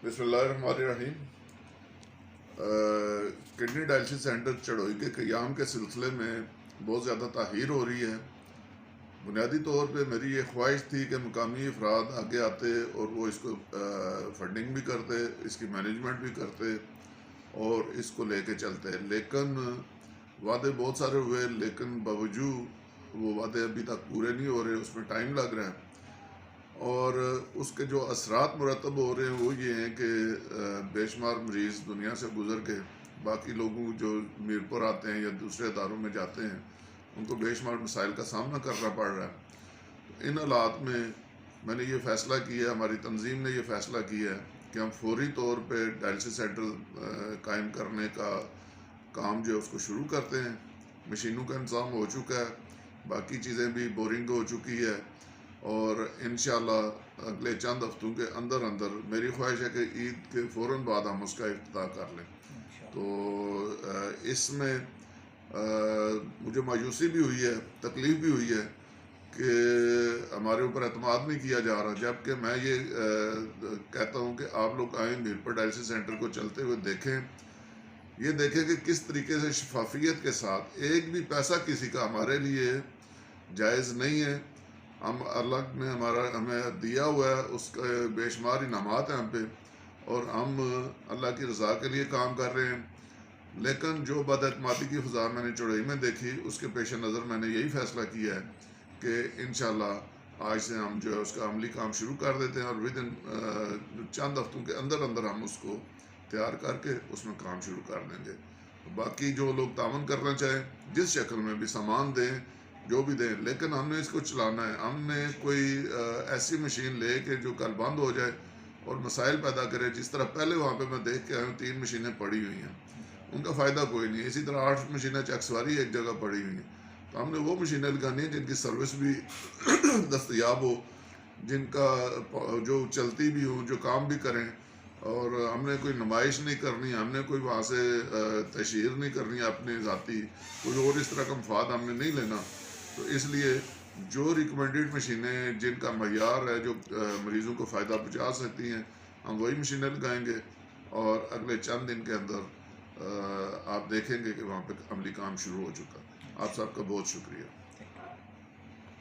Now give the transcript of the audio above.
بسم اللہ الرحمن الرحیم۔ کڈنی ڈائلسس سینٹر چڑوئی کے قیام کے سلسلے میں بہت زیادہ تاخیر ہو رہی ہے۔ بنیادی طور پہ میری یہ خواہش تھی کہ مقامی افراد آگے آتے اور وہ اس کو فنڈنگ بھی کرتے، اس کی مینجمنٹ بھی کرتے اور اس کو لے کے چلتے، لیکن وعدے بہت سارے ہوئے، لیکن باوجود وہ وعدے ابھی تک پورے نہیں ہو رہے، اس میں ٹائم لگ رہا ہے اور اس کے جو اثرات مرتب ہو رہے ہیں وہ یہ ہیں کہ بے شمار مریض دنیا سے گزر کے باقی لوگوں جو میرپور آتے ہیں یا دوسرے اداروں میں جاتے ہیں ان کو بے شمار مسائل کا سامنا کرنا پڑ رہا ہے۔ ان حالات میں نے یہ فیصلہ کیا ہے، ہماری تنظیم نے یہ فیصلہ کیا ہے کہ ہم فوری طور پہ ڈائلسس سینٹر قائم کرنے کا کام جو ہے اس کو شروع کرتے ہیں۔ مشینوں کا انتظام ہو چکا ہے، باقی چیزیں بھی بورنگ ہو چکی ہے اور انشاءاللہ اگلے چند ہفتوں کے اندر میری خواہش ہے کہ عید کے فوراً بعد ہم اس کا افتتاح کر لیں۔ تو اس میں مجھے مایوسی بھی ہوئی ہے، تکلیف بھی ہوئی ہے کہ ہمارے اوپر اعتماد نہیں کیا جا رہا، جبکہ میں یہ کہتا ہوں کہ آپ لوگ آئیں میرپور ڈائلسس سینٹر کو چلتے ہوئے دیکھیں، یہ دیکھیں کہ کس طریقے سے شفافیت کے ساتھ ایک بھی پیسہ کسی کا ہمارے لیے جائز نہیں ہے۔ ہم اللہ نے ہمیں دیا ہوا ہے، اس کے بے شمار انعامات ہیں ہم پہ اور ہم اللہ کی رضا کے لیے کام کر رہے ہیں، لیکن جو بد اعتمادی کی فضا میں نے چڑوئی میں دیکھی اس کے پیش نظر میں نے یہی فیصلہ کیا ہے کہ انشاءاللہ آج سے ہم جو ہے اس کا عملی کام شروع کر دیتے ہیں اور ودن چند ہفتوں کے اندر ہم اس کو تیار کر کے اس میں کام شروع کر دیں گے۔ باقی جو لوگ تعاون کرنا چاہیں جس شکل میں بھی سامان دیں، جو بھی دیں، لیکن ہم نے اس کو چلانا ہے۔ ہم نے کوئی ایسی مشین لے کہ جو کل بند ہو جائے اور مسائل پیدا کرے، جس طرح پہلے وہاں پہ میں دیکھ کے آیا ہوں 3 مشینیں پڑی ہوئی ہیں، ان کا فائدہ کوئی نہیں۔ اسی طرح 8 مشینیں چیک سواری ایک جگہ پڑی ہوئی ہیں، تو ہم نے وہ مشینیں لگانی ہیں جن کی سروس بھی دستیاب ہو، جن کا جو چلتی بھی ہوں، جو کام بھی کریں، اور ہم نے کوئی نمائش نہیں کرنی، ہم نے کوئی وہاں سے تشہیر نہیں کرنی اپنے ذاتی، کوئی اور اس طرح کا مفاد ہم نے نہیں لینا۔ تو اس لیے جو ریکمنڈیڈ مشینیں جن کا معیار ہے، جو مریضوں کو فائدہ پہنچا سکتی ہیں، ہم وہی مشینیں لگائیں گے اور اگلے چند دن کے اندر آپ دیکھیں گے کہ وہاں پہ عملی کام شروع ہو چکا ہے۔ آپ سب کا بہت شکریہ۔